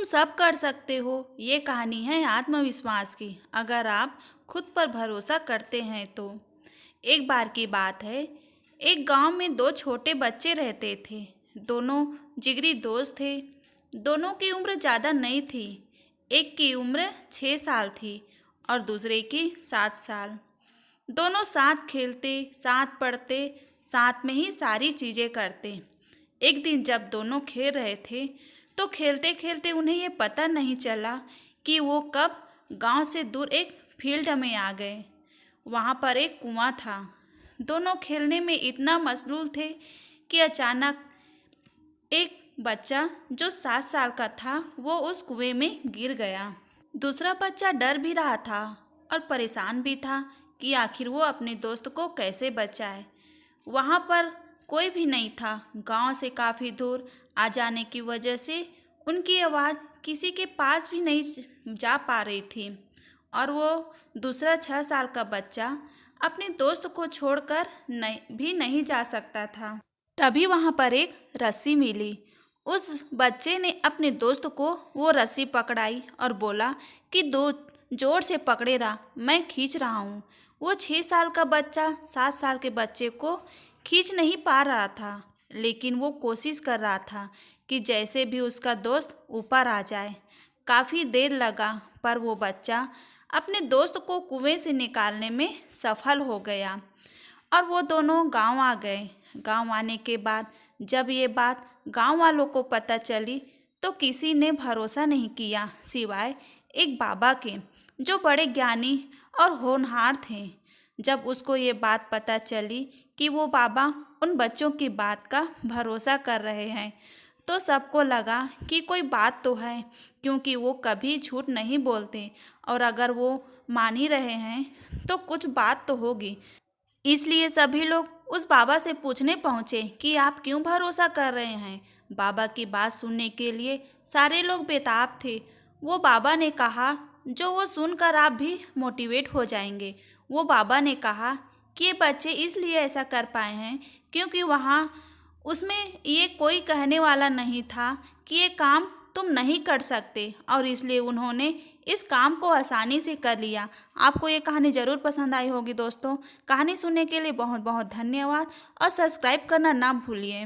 सब कर सकते हो। ये कहानी है आत्मविश्वास की, अगर आप खुद पर भरोसा करते हैं तो। एक बार की बात है, एक गांव में दो छोटे बच्चे रहते थे। दोनों जिगरी दोस्त थे। दोनों की उम्र ज़्यादा नहीं थी। एक की उम्र 6 साल थी और दूसरे की 7 साल। दोनों साथ खेलते, साथ पढ़ते, साथ में ही सारी चीज़ें करते। एक दिन जब दोनों खेल रहे थे तो खेलते खेलते उन्हें ये पता नहीं चला कि वो कब गांव से दूर एक फील्ड में आ गए। वहाँ पर एक कुआं था। दोनों खेलने में इतना मशगूल थे कि अचानक एक बच्चा जो 7 साल का था वो उस कुएं में गिर गया। दूसरा बच्चा डर भी रहा था और परेशान भी था कि आखिर वो अपने दोस्त को कैसे बचाए। वहाँ पर कोई भी नहीं था। गांव से काफ़ी दूर आ जाने की वजह से उनकी आवाज़ किसी के पास भी नहीं जा पा रही थी और वो दूसरा 6 साल का बच्चा अपने दोस्त को छोड़कर नहीं जा सकता था। तभी वहाँ पर एक रस्सी मिली। उस बच्चे ने अपने दोस्त को वो रस्सी पकड़ाई और बोला कि दो जोर से पकड़े रहा, मैं खींच रहा हूँ। वो 6 साल का बच्चा 7 साल के बच्चे को खींच नहीं पा रहा था, लेकिन वो कोशिश कर रहा था कि जैसे भी उसका दोस्त ऊपर आ जाए। काफ़ी देर लगा पर वो बच्चा अपने दोस्त को कुएं से निकालने में सफल हो गया और वो दोनों गांव आ गए। गांव आने के बाद जब ये बात गांव वालों को पता चली तो किसी ने भरोसा नहीं किया सिवाय एक बाबा के, जो बड़े ज्ञानी और होनहार थे। जब उसको ये बात पता चली कि वो बाबा उन बच्चों की बात का भरोसा कर रहे हैं तो सबको लगा कि कोई बात तो है, क्योंकि वो कभी झूठ नहीं बोलते और अगर वो मान ही रहे हैं तो कुछ बात तो होगी। इसलिए सभी लोग उस बाबा से पूछने पहुँचे कि आप क्यों भरोसा कर रहे हैं। बाबा की बात सुनने के लिए सारे लोग बेताब थे। वो बाबा ने कहा जो वो सुनकर आप भी मोटिवेट हो जाएंगे। वो बाबा ने कहा कि ये बच्चे इसलिए ऐसा कर पाए हैं क्योंकि वहाँ उसमें ये कोई कहने वाला नहीं था कि ये काम तुम नहीं कर सकते और इसलिए उन्होंने इस काम को आसानी से कर लिया। आपको ये कहानी ज़रूर पसंद आई होगी दोस्तों। कहानी सुनने के लिए बहुत बहुत धन्यवाद और सब्सक्राइब करना ना भूलिए।